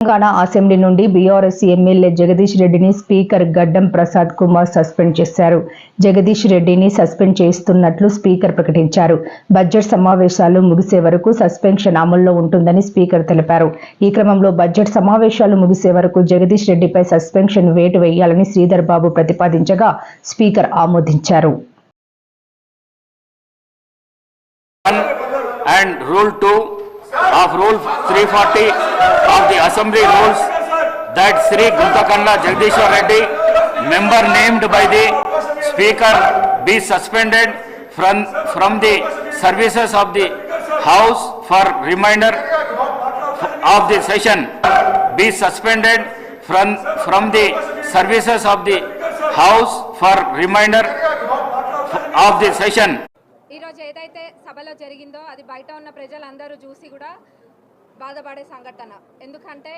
Telangana assembly నుండి BRS MLA Jagadish రెడ్డిని speaker గడ్డం ప్రసాద్ కుమార్ సస్పెండ్ చేశారు. జగదీష్ రెడ్డిని సస్పెండ్ చేస్తున్నట్లు స్పీకర్ ప్రకటించారు. బడ్జెట్ సమావేశాలు ముగిసే వరకు సస్పెన్షన్ అమల్లో ఉంటుందని స్పీకర్ తెలిపారు. ఈ క్రమంలో బడ్జెట్ సమావేశాలు ముగిసే వరకు జగదీష్ రెడ్డిపై సస్పెన్షన్ వేటు వేయాలని శ్రీధర్ బాబు ప్రతిపాదించగా స్పీకర్ ఆమోదించారు. And Rule 2 of Rule 340 of the Assembly rules that Sri Guntakanda Jagdishwar Reddy, member named by the Speaker, be suspended from the services of the House for remainder of the session. Be suspended from the services of the House for remainder of the session. ఈరోజు ఏదైతే సభలో జరిగిందో అది బయట ఉన్న ప్రజలందరూ చూసి కూడా బాధపడే సంఘటన. ఎందుకంటే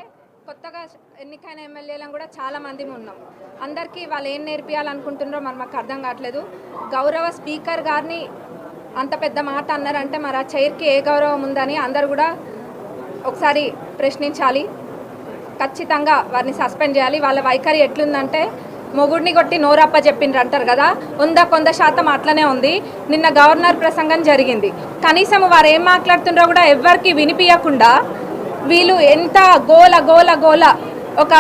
కొత్తగా ఎన్నికైన ఎమ్మెల్యేలను కూడా చాలా మంది ఉన్నాం. అందరికీ వాళ్ళు ఏం నేర్పియాలనుకుంటున్నారో మరి మాకు అర్థం కావట్లేదు. గౌరవ స్పీకర్ గారిని అంత పెద్ద మాట అన్నారంటే మరి ఆ చైర్కి ఏ గౌరవం ఉందని అందరు కూడా ఒకసారి ప్రశ్నించాలి. ఖచ్చితంగా వారిని సస్పెండ్ చేయాలి. వాళ్ళ వైఖరి ఎట్లుందంటే మొగుడిని కొట్టి నోరప్ప చెప్పిండ్రు అంటారు కదా, 100% అట్లనే ఉంది. నిన్న గవర్నర్ ప్రసంగం జరిగింది. కనీసం వారు ఏం మాట్లాడుతుండ్రో కూడా ఎవరికి వినిపించకుండా వీళ్ళు ఎంత గోల గోల గోల. ఒక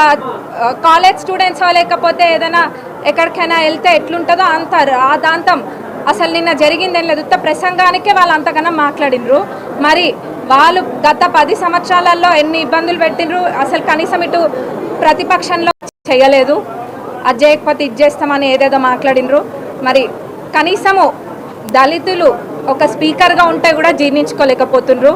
కాలేజ్ స్టూడెంట్స్ లేకపోతే ఏదైనా ఎక్కడికైనా వెళ్తే ఎట్లుంటుందో అంత రాదాంతం. అసలు నిన్న జరిగింది ఏం లేదు, ప్రసంగానికే వాళ్ళు అంతకన్నా మాట్లాడినరు. మరి వాళ్ళు గత 10 సంవత్సరాలలో ఎన్ని ఇబ్బందులు పెట్టినరు, అసలు కనీసం ఇటు ప్రతిపక్షంలో చేయలేదు. అది చేయకపోతే ఇది చేస్తామని ఏదేదో మాట్లాడినరు. మరి కనీసము దళితులు ఒక స్పీకర్గా ఉంటే కూడా జీర్ణించుకోలేకపోతుండ్రు.